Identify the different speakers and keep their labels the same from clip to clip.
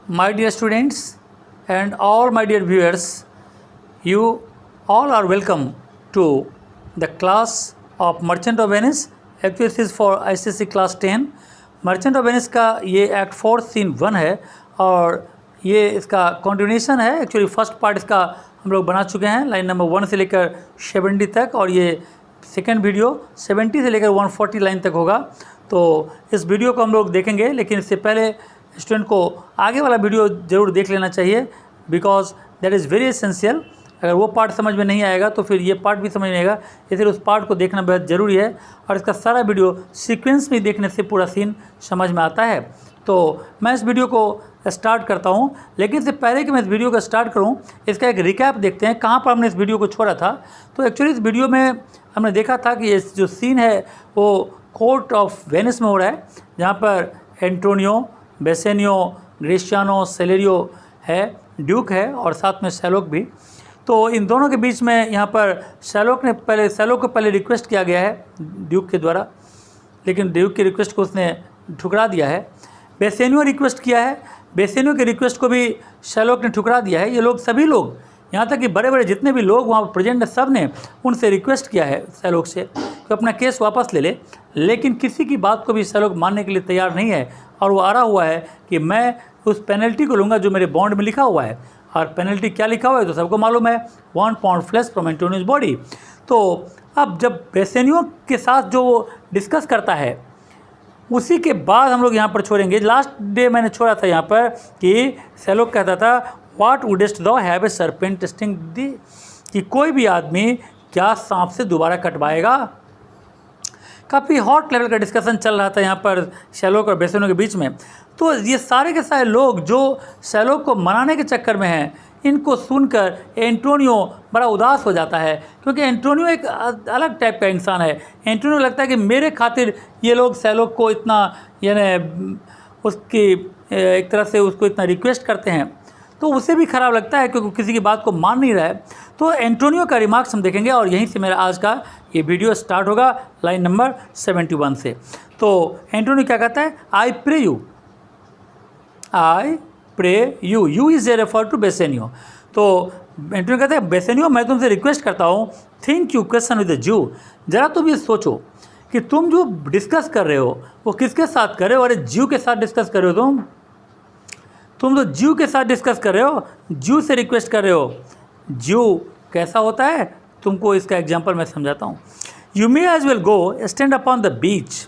Speaker 1: My dear students and all my dear viewers, you all are welcome to the class of Merchant of Venice. Actually this is for ICSE class 10. Merchant of Venice का ये act 4 scene 1 है और ये इसका continuation है. Actually first part इसका हम लोग बना चुके हैं लाइन नंबर 1 से लेकर 70 तक, और ये सेकेंड वीडियो 70 से लेकर 140 लाइन तक होगा. तो इस वीडियो को हम लोग देखेंगे, लेकिन इससे पहले स्टूडेंट को आगे वाला वीडियो ज़रूर देख लेना चाहिए, because that is very essential. अगर वो पार्ट समझ में नहीं आएगा तो फिर ये पार्ट भी समझ में आएगा, इसलिए उस पार्ट को देखना बहुत ज़रूरी है. और इसका सारा वीडियो सीक्वेंस में देखने से पूरा सीन समझ में आता है. तो मैं इस वीडियो को स्टार्ट करता हूँ, लेकिन इससे पहले कि मैं इस वीडियो को स्टार्ट करूँ, इसका एक रिकैप देखते हैं कहाँ पर हमने इस वीडियो को छोड़ा था. तो एक्चुअली इस वीडियो में हमने देखा था कि ये जो सीन है वो कोर्ट ऑफ वेनिस में हो रहा है, जहाँ पर एंटोनियो, बेसेनियो, ग्रेशियानो, सेलेरियो है, ड्यूक है और साथ में शैलोक भी. तो इन दोनों के बीच में यहाँ पर शैलोक को पहले रिक्वेस्ट किया गया है ड्यूक के द्वारा, लेकिन ड्यूक की रिक्वेस्ट को उसने ठुकरा दिया है. बेसेनियो रिक्वेस्ट किया है, बेसेनियो की रिक्वेस्ट को भी शैलोक ने ठुकरा दिया है. ये लोग सभी लोग, यहाँ तक कि बड़े बड़े जितने भी लोग वहाँ पर प्रेजेंट हैं, सब ने उनसे रिक्वेस्ट किया है शैलोक से कि अपना केस वापस ले ले, लेकिन किसी की बात को भी शैलोक मानने के लिए तैयार नहीं है. और वो अड़ा हुआ है कि मैं उस पेनल्टी को लूँगा जो मेरे बॉन्ड में लिखा हुआ है. और पेनल्टी क्या लिखा हुआ है तो सबको मालूम है, 1 पाउंड फ्लैश फ्रॉम एंटोनियोज बॉडी. तो अब जब बेसेनियो के साथ जो वो डिस्कस करता है, उसी के बाद हम लोग यहाँ पर छोड़ेंगे. लास्ट डे मैंने छोड़ा था यहाँ पर कि शैलोक कहता था, व्हाट वुडेस्ट दो हैव ए सर्पेंट स्टिंग दी, कि कोई भी आदमी क्या सांप से दोबारा कटवाएगा. काफ़ी हॉट लेवल का डिस्कशन चल रहा था यहाँ पर शैलोक और बेसेनियो के बीच में. तो ये सारे के सारे लोग जो शैलोक को मनाने के चक्कर में हैं, इनको सुनकर एंटोनियो बड़ा उदास हो जाता है, क्योंकि एंटोनियो एक अलग टाइप का इंसान है. एंटोनियो लगता है कि मेरे खातिर ये लोग शैलोक को इतना, यानी उसकी एक तरह से उसको इतना रिक्वेस्ट करते हैं, तो उसे भी ख़राब लगता है क्योंकि किसी की बात को मान नहीं रहा है. तो एंटोनियो का रिमार्क्स हम देखेंगे और यहीं से मेरा आज का ये वीडियो स्टार्ट होगा लाइन नंबर 71 से. तो एंटोनियो क्या कहता है, I pray you, you is a refer to Bassanio. तो एंटोनियो कहता है, बेसेनियो मैं तुमसे रिक्वेस्ट करता हूँ, think you question with the Jew. ज़रा तुम ये सोचो कि तुम जो डिस्कस कर रहे हो वो किसके साथ कर रहे हो. अरे ज्यू के साथ डिस्कस कर रहे हो तुम तो ज्यू के साथ डिस्कस कर रहे हो, ज्यू से रिक्वेस्ट कर रहे हो. ज्यू कैसा होता है तुमको इसका एग्जांपल मैं समझाता हूँ. You may as well go stand upon the beach.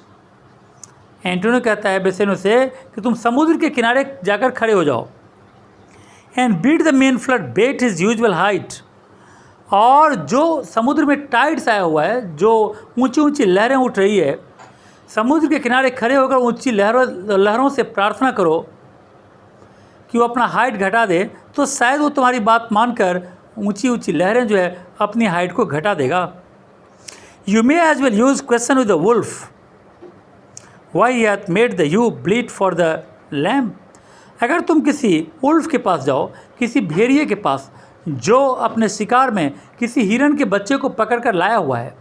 Speaker 1: Antonio कहता है बेसेनियो से कि तुम समुद्र के किनारे जाकर खड़े हो जाओ. And bid the main flood bate his usual height. और जो समुद्र में टाइड्स आया हुआ है, जो ऊंची ऊंची लहरें उठ रही है, समुद्र के किनारे खड़े होकर ऊंची लहरों से प्रार्थना करो कि वो अपना हाइट घटा दे, तो शायद वो तुम्हारी बात मानकर ऊंची ऊंची लहरें जो है अपनी हाइट को घटा देगा. You may as well use question with the wolf, why he hath made the ewe bleed for the lamb. अगर तुम किसी उल्फ के पास जाओ, किसी भेड़िए के पास जो अपने शिकार में किसी हिरन के बच्चे को पकड़ कर लाया हुआ है,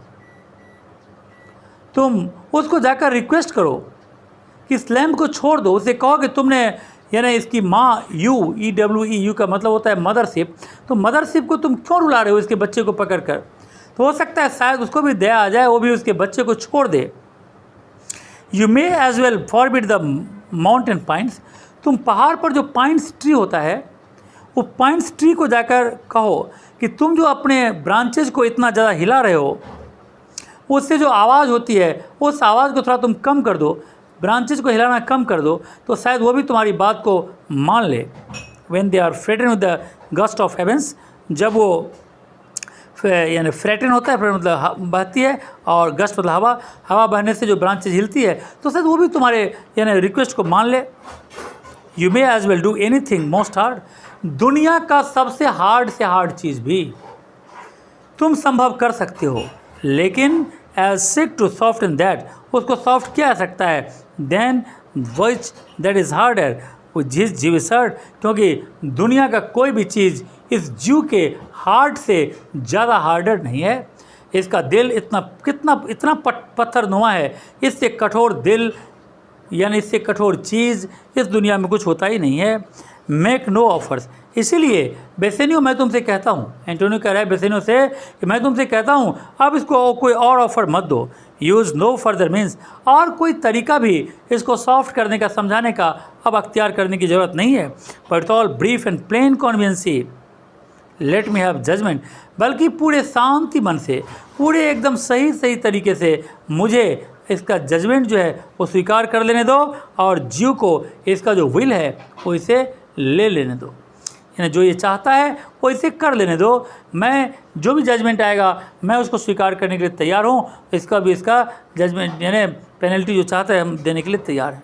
Speaker 1: तुम उसको जाकर रिक्वेस्ट करो कि इस लैम्ब को छोड़ दो. उसे कहो कि तुमने, यानी इसकी माँ, यू का मतलब होता है मदरशिप, तो मदरशिप को तुम क्यों रुला रहे हो इसके बच्चे को पकड़ कर. तो हो सकता है शायद उसको भी दया आ जाए, वो भी उसके बच्चे को छोड़ दे. You may as well forbid the mountain pines. तुम पहाड़ पर जो पाइन्स ट्री होता है, वो पाइन्स ट्री को जाकर कहो कि तुम जो अपने ब्रांचेज को इतना ज़्यादा हिला रहे हो, उससे जो आवाज़ होती है उस आवाज़ को थोड़ा तुम कम कर दो, ब्रांचेज को हिलाना कम कर दो, तो शायद वो भी तुम्हारी बात को मान ले. When they are fretten with the gust of heavens. जब वो यानी फ्रेटन होता है, फ्रेटन मतलब बहती है, और गस्ट मतलब हवा बहने से जो ब्रांचेज हिलती है, तो शायद वो भी तुम्हारे यानी रिक्वेस्ट को मान ले. You may as well do anything most hard. दुनिया का सबसे हार्ड से हार्ड चीज़ भी तुम संभव कर सकते हो, लेकिन as seek to soften that, उसको सॉफ्ट किया जा सकता है, than which that is harder जिस जीव सर्ट. क्योंकि दुनिया का कोई भी चीज़ इस जीव के हार्ट से ज़्यादा हार्डर नहीं है. इसका दिल इतना पत्थरनुमा है, इससे कठोर दिल यानी इससे कठोर चीज़ इस दुनिया में कुछ होता ही नहीं है. Make no offers. इसीलिए बेसेनियो मैं तुमसे कहता हूँ, एंटोनियो कह रहा है बेसेनियो से कि मैं तुमसे कहता हूँ अब इसको कोई और ऑफर मत दो। यूज़ नो फर्दर मीन्स, और कोई तरीका भी इसको सॉफ्ट करने का, समझाने का अब अख्तियार करने की ज़रूरत नहीं है। But all brief and plain conveniency let me have judgement, बल्कि पूरे शांति मन से, पूरे एकदम सही सही तरीके से मुझे इसका जजमेंट जो है वो स्वीकार कर लेने दो, और जीव को इसका जो विल है वो इसे ले लेने दो, यानी जो ये चाहता है वो इसे कर लेने दो। मैं जो भी जजमेंट आएगा मैं उसको स्वीकार करने के लिए तैयार हूँ, इसका भी इसका जजमेंट यानी पेनल्टी जो चाहता है हम देने के लिए तैयार हैं।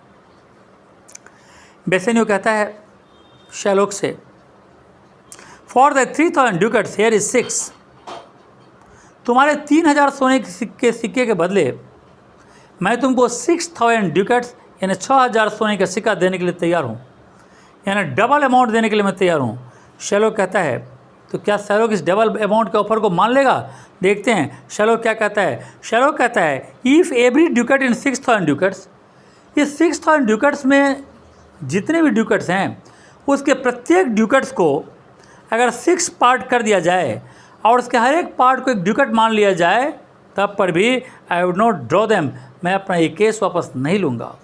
Speaker 1: बेसेनियो कहता है शैलोक से, for the 3000 ducats here is 6, तुम्हारे 3000 सोने के सिक्के के बदले मैं तुमको 6000 ducats यानी 6000 सोने का सिक्का देने के लिए तैयार हूँ, यानी डबल अमाउंट देने के लिए मैं तैयार हूँ। शैलोक कहता है, तो क्या शैलोक इस डबल अमाउंट के ऑफर को मान लेगा? देखते हैं शैलोक क्या कहता है। शैलोक कहता है इफ़ एवरी ड्यूकेट इन 6000 ducats, ये 6000 ducats में जितने भी ड्यूकेट्स हैं उसके प्रत्येक ड्यूकेट्स को अगर 6 पार्ट कर दिया जाए और उसके हर एक पार्ट को एक ड्यूकेट मान लिया जाए, तब पर भी I would not draw them, मैं अपना ये केस वापस नहीं लूँगा।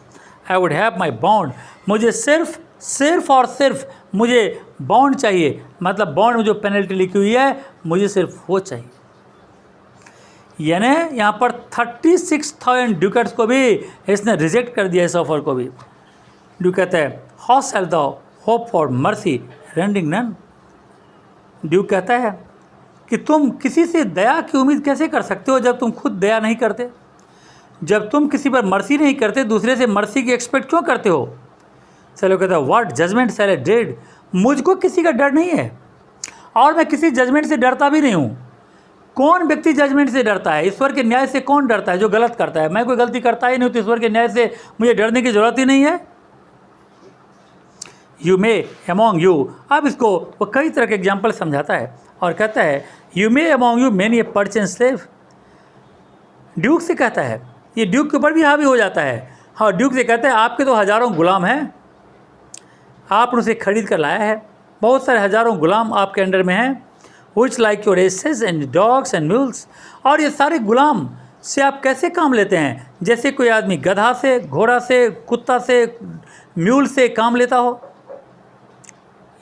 Speaker 1: I would have my bond, मुझे सिर्फ और सिर्फ मुझे बॉन्ड चाहिए, मतलब बॉन्ड में जो पेनल्टी लिखी हुई है मुझे सिर्फ वो चाहिए। यानी यहाँ पर 36,000 ड्यूकेट्स को भी इसने रिजेक्ट कर दिया, इस ऑफर को भी। ड्यूक कहता है how shall the hope for mercy rendering none, Duke कहता है कि तुम किसी से दया की उम्मीद कैसे कर सकते हो जब तुम खुद दया नहीं करते, जब तुम किसी पर मर्सी नहीं करते, दूसरे से मर्सी की एक्सपेक्ट क्यों करते हो? चलो कहता है what judgment shall I dread, मुझको किसी का डर नहीं है और मैं किसी जजमेंट से डरता भी नहीं हूँ। कौन व्यक्ति जजमेंट से डरता है? ईश्वर के न्याय से कौन डरता है? जो गलत करता है। मैं कोई गलती करता ही नहीं हूँ तो ईश्वर के न्याय से मुझे डरने की ज़रूरत ही नहीं है। यू मे अमॉन्ग यू, अब इसको वो कई तरह के एग्जाम्पल समझाता है और कहता है you may among you many a purchased slave. Duke से कहता है, ये ड्यूक के ऊपर भी हावी हो जाता है। हाँ, ड्यूक से कहता है आपके तो हज़ारों गुलाम हैं, आपने उसे खरीद कर लाया है, बहुत सारे हज़ारों गुलाम आपके अंडर में हैं, which like your asses and dogs and mules, और ये सारे गुलाम से आप कैसे काम लेते हैं? जैसे कोई आदमी गधा से, घोड़ा से, कुत्ता से, म्यूल से काम लेता हो।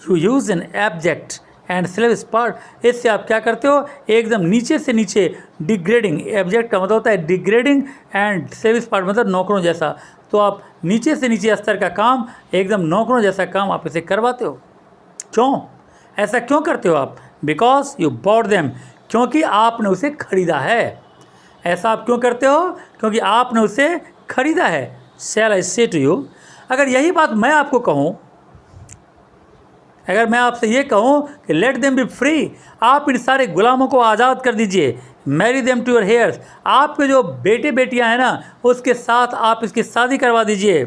Speaker 1: You use an abject and slavish part, इससे आप क्या करते हो? एकदम नीचे से नीचे डिग्रेडिंग, एब्जेक्ट का मतलब होता है डिग्रेडिंग एंड स्लेविश पार्ट मतलब नौकरों जैसा, तो आप नीचे से नीचे स्तर का काम, एकदम नौकरों जैसा काम आप इसे करवाते हो। क्यों ऐसा क्यों करते हो आप? बिकॉज यू बॉट देम, क्योंकि आपने उसे खरीदा है। ऐसा आप क्यों करते हो? क्योंकि आपने उसे खरीदा है। शैल आई से टू यू, अगर यही बात मैं आपको कहूँ, अगर मैं आपसे ये कहूँ कि लेट देम बी फ्री, आप इन सारे गुलामों को आज़ाद कर दीजिए, marry them to your heirs, आपके जो बेटे बेटियां हैं ना उसके साथ आप इसकी शादी करवा दीजिए।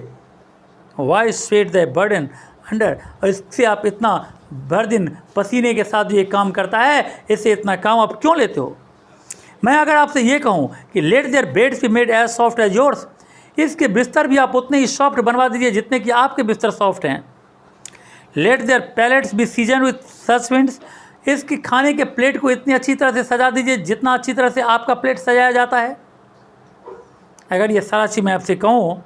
Speaker 1: Why sweat the burden under, और इससे आप इतना भर दिन पसीने के साथ ये काम करता है, इससे इतना काम आप क्यों लेते हो? मैं अगर आपसे ये कहूँ कि let their beds be made as soft as yours, इसके बिस्तर भी आप उतने ही सॉफ्ट बनवा दीजिए जितने कि आपके बिस्तर सॉफ्ट हैं। Let their palates be season with such viands, इसकी खाने के प्लेट को इतनी अच्छी तरह से सजा दीजिए जितना अच्छी तरह से आपका प्लेट सजाया जाता है। अगर ये सारा चीज़ मैं आपसे कहूँ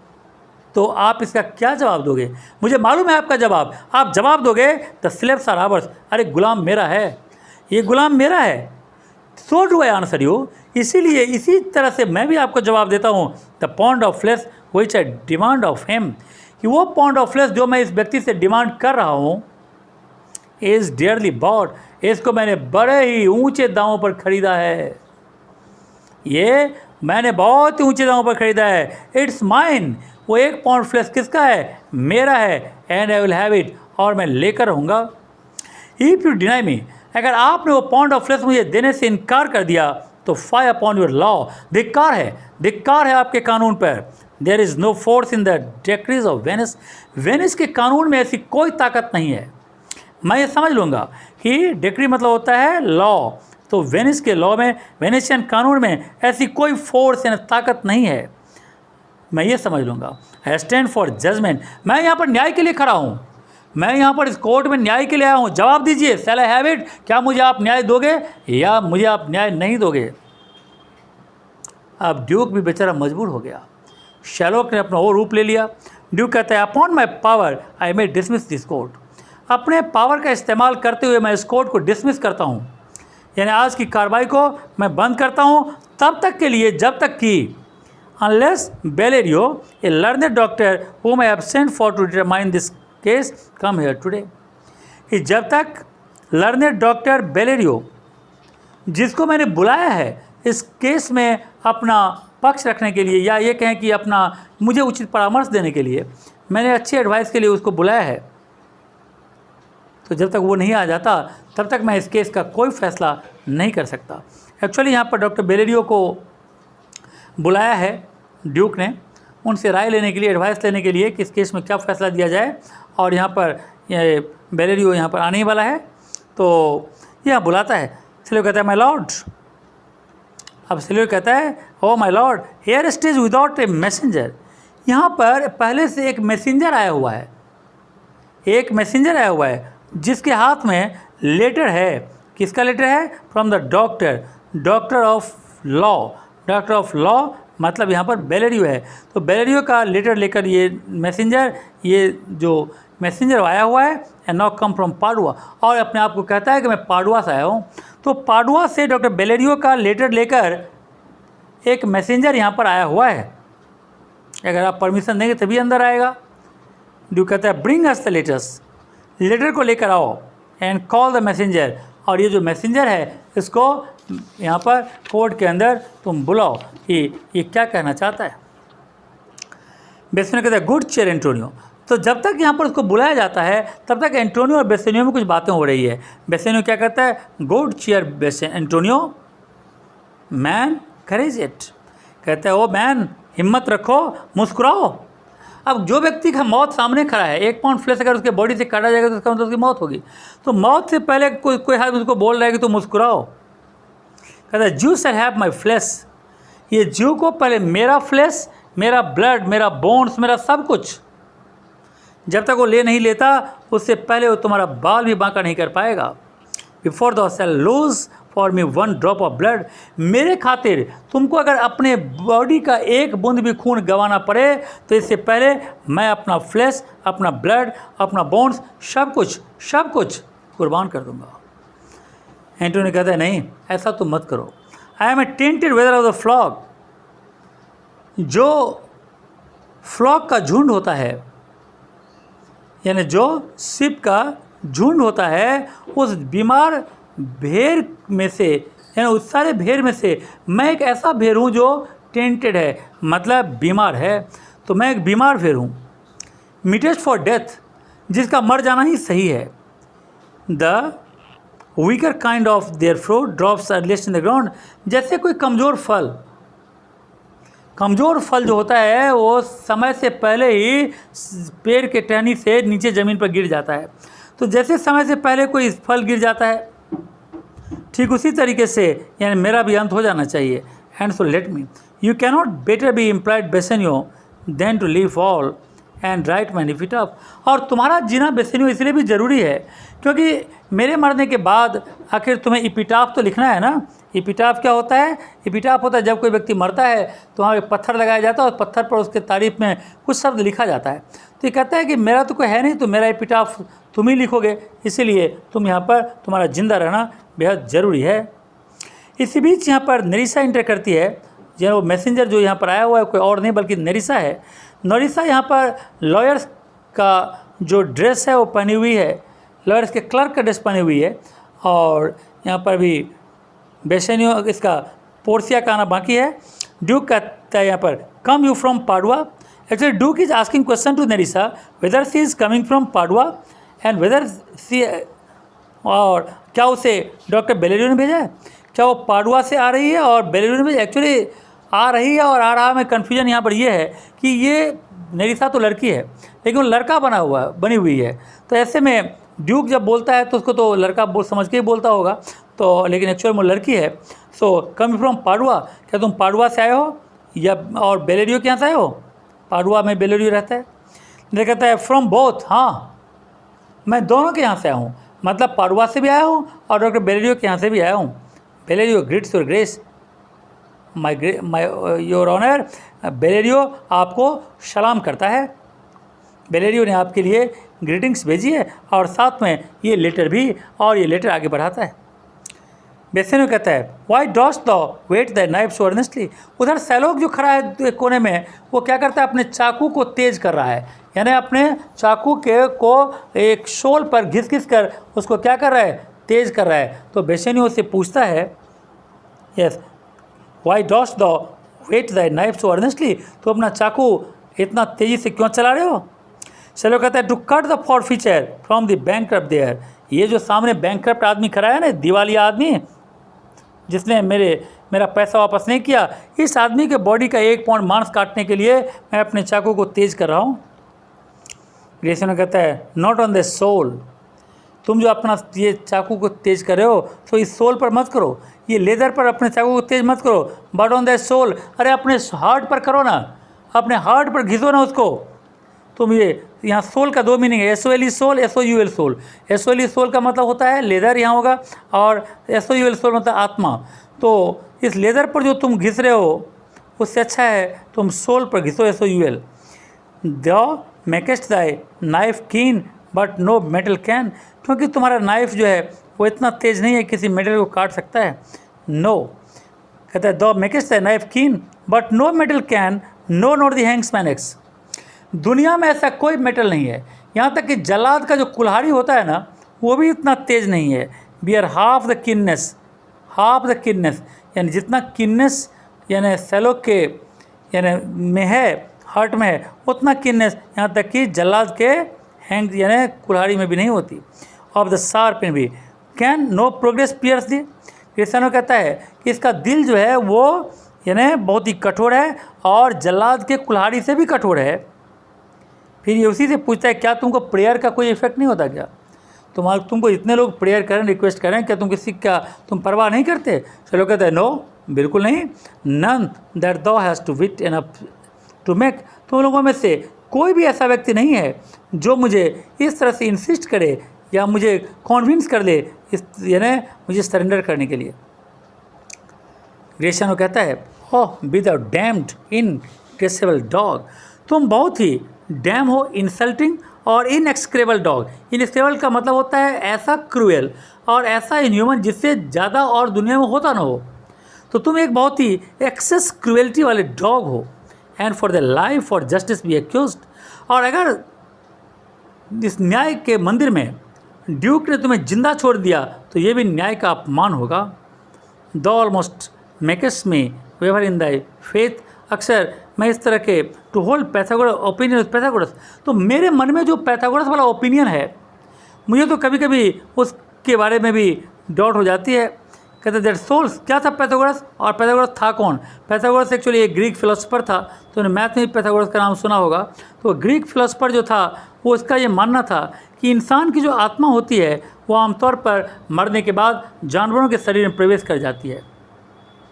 Speaker 1: तो आप इसका क्या जवाब दोगे? मुझे मालूम है आपका जवाब। आप जवाब दोगे द स्लेव्स आर आवर्स, अरे गुलाम मेरा है, ये गुलाम मेरा है। So do I answer you, इसीलिए इसी तरह से मैं भी आपको जवाब देता हूँ। The pound of flesh which I demand of him, कि वो पाउंड ऑफ फ्लेश जो मैं इस व्यक्ति से डिमांड कर रहा हूँ, इज़ डियरली बॉट, इसको मैंने बड़े ही ऊंचे दामों पर ख़रीदा है। ये मैंने बहुत ही ऊंचे दामों पर ख़रीदा है। इट्स माइन, वो 1 पाउंड फ्लेश किसका है? मेरा है। And I will have it, और मैं लेकर रहूँगा। इफ़ यू डिनाई मी, अगर आपने वो पाउंड ऑफ फ्लेश मुझे देने से इनकार कर दिया तो फायर अपॉन योर लॉ, धिक्कार है आपके कानून पर। There is no force in the decrees of Venice, Venice के कानून में ऐसी कोई ताकत नहीं है। मैं ये समझ लूँगा कि डिक्री मतलब होता है लॉ, तो वेनिस के लॉ में, वेनेशियन कानून में ऐसी कोई फोर्स यानी ताकत नहीं है, मैं ये समझ लूँगा। आई स्टैंड फॉर जजमेंट, मैं यहाँ पर न्याय के लिए खड़ा हूँ। मैं यहाँ पर इस कोर्ट में न्याय के लिए आया हूँ, जवाब दीजिए, शैल आई हैव इट, क्या मुझे आप न्याय दोगे या मुझे आप न्याय नहीं दोगे। अब ड्यूक भी बेचारा मजबूर हो गया। शैरलॉक ने अपना और रूप ले लिया। ड्यूक कहता है upon my power I may dismiss this court, अपने पावर का इस्तेमाल करते हुए मैं इस कोर्ट को डिसमिस करता हूँ, यानी आज की कार्रवाई को मैं बंद करता हूँ तब तक के लिए जब तक कि unless Bellario A learned doctor whom I have sent for to determine this case come here today, कि जब तक लर्नड डॉक्टर बेलेरियो, जिसको मैंने बुलाया है इस केस में अपना पक्ष रखने के लिए, या ये कहें कि अपना मुझे उचित परामर्श देने के लिए, मैंने अच्छी एडवाइस के लिए उसको बुलाया है, तो जब तक वो नहीं आ जाता तब तक मैं इस केस का कोई फैसला नहीं कर सकता। एक्चुअली यहाँ पर डॉक्टर बेलेरियो को बुलाया है ड्यूक ने, उनसे राय लेने के लिए, एडवाइस लेने के लिए कि इस केस में क्या फ़ैसला दिया जाए, और यहाँ पर बेलेरियो यहाँ पर आने ही वाला है, तो यह बुलाता है। सेल्यूक कहता है माय लॉर्ड, अब सेल्यूक कहता है oh my Lord here stage without A messenger, यहाँ पर पहले से एक मैसेंजर आया हुआ है, एक मैसेंजर आया हुआ है जिसके हाथ में लेटर है। किसका लेटर है? From the doctor, doctor of law, doctor of law मतलब यहाँ पर बेलेरियो है, तो बेलेरियो का लेटर लेकर ये मैसेंजर, ये जो मैसेंजर आया हुआ है and not come from Padua, और अपने आप को कहता है कि मैं पाडुआ से आया हूँ। तो पाडुआ से डॉक्टर बेलेरियो का लेटर लेकर एक मैसेंजर यहाँ पर आया हुआ है, अगर आप परमिशन देंगे तभी अंदर आएगा। ड्यूक कहता है bring us the letters, letter को लेकर आओ, एंड कॉल द मैसेंजर, और ये जो मैसेंजर है इसको यहाँ पर कोर्ट के अंदर तुम बुलाओ कि ये क्या कहना चाहता है। बेसेनियो कहता है गुड चेयर एंटोनियो, तो जब तक यहाँ पर उसको बुलाया जाता है तब तक एंटोनियो और बेसेनियो में कुछ बातें हो रही है। बेसेनियो क्या कहता है? Good chair Antonio, man courage it, कहता है ओ मैन हिम्मत रखो, मुस्कुराओ। अब जो व्यक्ति का मौत सामने खड़ा है, 1 पाउंड फ्लेश अगर उसके बॉडी से काटा जाएगा तो उसका मतलब उसकी मौत होगी, तो मौत से पहले कोई हाथ उसको बोल रहा है कि तो मुस्कुराओ। कहता है जू शैल हैव माई फ्लेश, ये जू को पहले मेरा फ्लेश, मेरा ब्लड, मेरा बोन्स, मेरा सब कुछ, जब तक वो ले नहीं लेता उससे पहले वो तुम्हारा बाल भी बांका नहीं कर पाएगा। Before thou shall lose for me 1 drop of blood, मेरे खातिर तुमको अगर अपने बॉडी का एक बूंद भी खून गंवाना पड़े तो इससे पहले मैं अपना फ्लेश, अपना ब्लड, अपना बोन्स, सब कुछ कुर्बान कर दूंगा। एंटोनियो कहता है नहीं ऐसा तुम मत करो। I am a tainted wether of the flock, जो फ्लॉक का झुंड होता है, यानी जो शिप का झुंड होता है, उस बीमार भेड़ में से, यानी उस सारे भेड़ में से मैं एक ऐसा भेड़ हूँ जो टेंटेड है, मतलब बीमार है, तो मैं एक बीमार भेड़ हूँ। मिटेस्ट फॉर डेथ, जिसका मर जाना ही सही है। The weaker kind of their fruit drops earliest in the ground, जैसे कोई कमज़ोर फल जो होता है वो समय से पहले ही पेड़ के टहनी से नीचे ज़मीन पर गिर जाता है, तो जैसे समय से पहले कोई फल गिर जाता है, ठीक उसी तरीके से यानी मेरा भी अंत हो जाना चाहिए। And so let me, you cannot better be employed Bassanio than to live all and write my epitaph, और तुम्हारा जीना बेसेनियो इसलिए भी ज़रूरी है क्योंकि मेरे मरने के बाद आखिर तुम्हें एपिटाफ तो लिखना है ना। एपिटाफ क्या होता है? एपिटाफ होता है जब कोई व्यक्ति मरता है तो वहाँ एक पत्थर लगाया जाता है और पत्थर पर उसके तारीफ में कुछ शब्द लिखा जाता है। तो ये कहता है कि मेरा तो कोई है नहीं, तो मेरा एपिटाफ तुम ही लिखोगे, इसीलिए तुम यहाँ पर, तुम्हारा जिंदा रहना बेहद ज़रूरी है। इसी बीच यहाँ पर नेरिसा इंटर करती है, जो मैसेंजर जो यहाँ पर आया हुआ है कोई और नहीं बल्कि नेरिसा है। नेरिसा यहाँ पर लॉयर्स का जो ड्रेस है वो पहनी हुई है, लॉयर्स के क्लर्क का ड्रेस पहनी हुई है, और यहाँ पर भी बेसेनियो इसका पोर्सिया का आना बाकी है। ड्यूक कहता है यहाँ पर come you from Padua, actually duke is asking question to Nerissa whether she is coming from Padua and whether she, और क्या उसे डॉक्टर बेलेरियो ने भेजा है, क्या वो पाडुआ से आ रही है और बेलेरियो ने भेजा, एक्चुअली आ रही है और आ रहा में कन्फ्यूजन यहाँ पर ये है कि ये नेरिसा तो लड़की है लेकिन वो लड़का बनी हुई है, तो ऐसे में ड्यूक जब बोलता है तो उसको तो लड़का समझ के ही बोलता होगा, तो लेकिन एक्चुअल में लड़की है। सो कम फ्रॉम पाडुआ, क्या तुम पाडुआ से आए हो या और बेलेरियो के यहाँ से आए हो? पाडुआ में बेलेरियो रहता है। कहता है फ्रॉम बोथ, हाँ मैं दोनों के यहाँ से आया हूँ, मतलब पाडुआ से भी आया हूँ और डॉक्टर बेलेरियो के यहाँ से भी आया हूँ। Bellario greets your grace, your honour. Bellario आपको सलाम करता है। बेलेरियो ने आपके लिए ग्रीटिंग्स भेजी है और साथ में ये लेटर भी, और ये लेटर आगे बढ़ाता है। बेसेनो कहता है why dost thou whet thy knife so earnestly. उधर सैलोक जो खड़ा है कोने में, वो क्या करता है, अपने चाकू को तेज कर रहा है, यानी अपने चाकू के को एक शोल पर घिस घिस कर उसको क्या कर रहा है, तेज कर रहा है। तो बेसेनो उससे पूछता है yes why dost thou whet thy knife so earnestly, तो अपना चाकू इतना तेज़ी से क्यों चला रहे हो। सैलोक कहता है to cut the forfeiture from the bankrupt there. ये जो सामने बैंकक्रप्ट आदमी खड़ा है ना, दिवालिया आदमी जिसने मेरा पैसा वापस नहीं किया, इस आदमी के बॉडी का 1 पाउंड मांस काटने के लिए मैं अपने चाकू को तेज कर रहा हूँ। ग्रेसिनो कहता है नॉट ऑन द सोल। तुम जो अपना ये चाकू को तेज कर रहे हो तो इस सोल पर मत करो, ये लेदर पर अपने चाकू को तेज मत करो, बट ऑन द सोल। अरे अपने हार्ट पर करो ना, अपने हार्ट पर घिसो ना उसको। तुम ये यहाँ सोल का 2 मीनिंग है, SOL sole, SOUL soul. SOL sole का मतलब होता है लेदर यहाँ होगा, और SOUL सोल मतलब आत्मा। तो इस लेदर पर जो तुम घिस रहे हो उससे अच्छा है तुम सोल पर घिसो, SOUL। The makest thy knife keen but no metal can. क्योंकि तुम्हारा नाइफ जो है वो इतना तेज नहीं है किसी मेटल को काट सकता है। नो कहता है thou makest thy knife keen but no metal can, no not the hangman's axe. दुनिया में ऐसा कोई मेटल नहीं है, यहाँ तक कि जल्लाद का जो कुल्हाड़ी होता है ना, वो भी इतना तेज नहीं है। वी आर हाफ द किन्नेस, यानी जितना किन्नेस यानी सैलोक के यानी में है, हार्ट में है, उतना किन्नेस यहाँ तक कि जल्लाद के हैंग यानी कुल्हाड़ी में भी नहीं होती। ऑफ द शार्प भी can no progress pierce thee. Cristiano कहता है कि इसका दिल जो है वो यानी बहुत ही कठोर है और जल्लाद के कुल्हाड़ी से भी कठोर है। फिर ये उसी से पूछता है क्या तुमको प्रेयर का कोई इफेक्ट नहीं होता क्या, तुमको इतने लोग प्रेयर करें, रिक्वेस्ट करें, क्या तुम किसी का तुम परवाह नहीं करते। चलो कहते हैं नो, बिल्कुल नहीं। None that though has to wit enough to make. तुम लोगों में से कोई भी ऐसा व्यक्ति नहीं है जो मुझे इस तरह से इंसिस्ट करे या मुझे कॉन्विंस कर ले इस यानी मुझे सरेंडर करने के लिए। ग्रेशियानो कहता है ओह बी द डैम्ड इनक्रेसेबल डॉग। तुम बहुत ही डैम हो, इंसल्टिंग और इनएक्सक्रेबल डॉग। इनएक्सक्रेबल का मतलब होता है ऐसा क्रूएल और ऐसा इनह्यूमन जिससे ज़्यादा और दुनिया में होता ना हो। तो तुम एक बहुत ही एक्सेस क्रूएल्टी वाले डॉग हो। एंड फॉर द लाइफ और जस्टिस बी एक्यूज्ड। और अगर इस न्याय के मंदिर में ड्यूक ने तुम्हें जिंदा छोड़ दिया तो ये भी न्याय का अपमान होगा। The almost makes me waver in thy faith. अक्सर मैं इस तरह के to hold Pythagoras opinion Pythagoras, तो मेरे मन में जो पैथागोरस वाला ओपिनियन है मुझे तो कभी कभी उसके बारे में भी डाउट हो जाती है। कहते दैट सोल्स क्या था पैथागोरस, और पैथागोरस था कौन। पैथागोरस एक्चुअली एक ग्रीक फिलोसफर था, तो मैथ में भी पैथागोरस का नाम सुना होगा। तो ग्रीक फिलोसफर जो था वो उसका ये मानना था कि इंसान की जो आत्मा होती है वो आमतौर पर मरने के बाद जानवरों के शरीर में प्रवेश कर जाती है,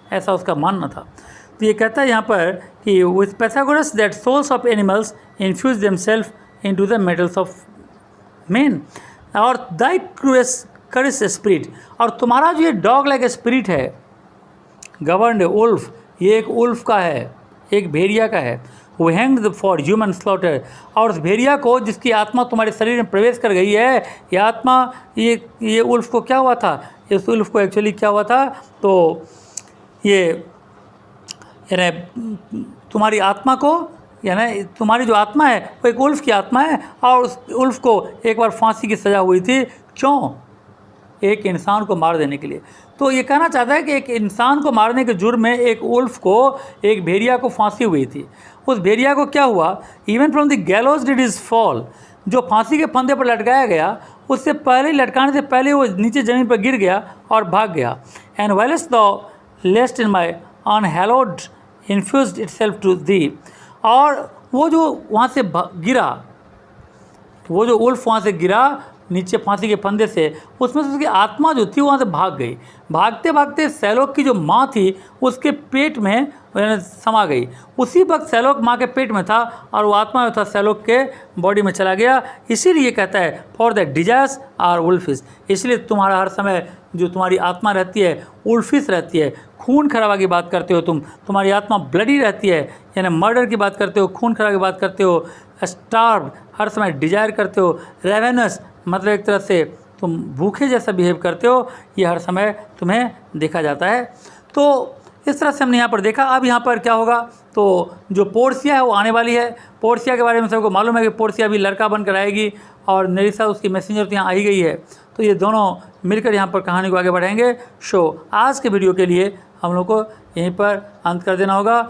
Speaker 1: ऐसा उसका मानना था। तो ये कहता है यहाँ पर कि with Pythagoras that souls of animals infuse themselves into the metals of men और दाई करिस स्पिरिट। और तुम्हारा जो ये डॉग लाइक स्पिरिट है गवर्नड उल्फ, ये एक उल्फ का है, एक भेड़िया का है। वो हैंग्ड फॉर ह्यूमन स्लॉटर। और उस भेड़िया को जिसकी आत्मा तुम्हारे शरीर में प्रवेश कर गई है, ये आत्मा ये उल्फ को क्या हुआ था, इस उल्फ को एक्चुअली क्या हुआ था, तो ये यानी तुम्हारी आत्मा को यानी तुम्हारी जो आत्मा है वो एक उल्फ की आत्मा है और उस उल्फ को एक बार फांसी की सज़ा हुई थी। क्यों? एक इंसान को मार देने के लिए। तो ये कहना चाहता है कि एक इंसान को मारने के जुर्म में एक उल्फ को, एक भेड़िया को फांसी हुई थी। उस भेड़िया को क्या हुआ, even from the गैलोज did is fall, जो फांसी के फंदे पर लटकाया गया उससे पहले, लटकाने से पहले वो नीचे ज़मीन पर गिर गया और भाग गया। And whilst thou lay'st in my unhallowed infused itself to thee. और वो जो वहाँ से गिरा, वो जो उल्फ वहाँ से गिरा नीचे फांसी के फंदे से, उसमें से उसकी आत्मा जो थी वहाँ से भाग गई। भागते भागते सैलोक की जो माँ थी उसके पेट में समा गई। उसी वक्त सैलोक माँ के पेट में था और वो आत्मा जो था सैलोक के बॉडी में चला गया। इसीलिए कहता है फॉर द डिजायर्स आर वुल्फिश, इसलिए तुम्हारा हर समय जो तुम्हारी आत्मा रहती है वुल्फिश रहती है। खून खराबा की बात करते हो तुम्हारी आत्मा ब्लडी रहती है, यानी मर्डर की बात करते हो, खून खराबा की बात करते हो, स्टार्व हर समय डिजायर करते हो, रेवेनस मतलब एक तरह से तुम भूखे जैसा बिहेव करते हो, ये हर समय तुम्हें देखा जाता है। तो इस तरह से हमने यहाँ पर देखा। अब यहाँ पर क्या होगा, तो जो पोर्सिया है वो आने वाली है। पोर्सिया के बारे में सबको मालूम है कि पोर्सिया भी लड़का बनकर आएगी और नेरिसा उसकी मैसेंजर तो यहाँ आ ही गई है। तो ये दोनों मिलकर यहाँ पर कहानी को आगे बढ़ाएंगे। आज के वीडियो के लिए हम लोग को यहीं पर अंत कर देना होगा।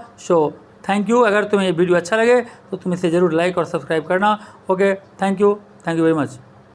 Speaker 1: Thank you. अगर तुम्हें ये वीडियो अच्छा लगे तो तुम इसे ज़रूर लाइक और सब्सक्राइब करना। Okay, thank you very much.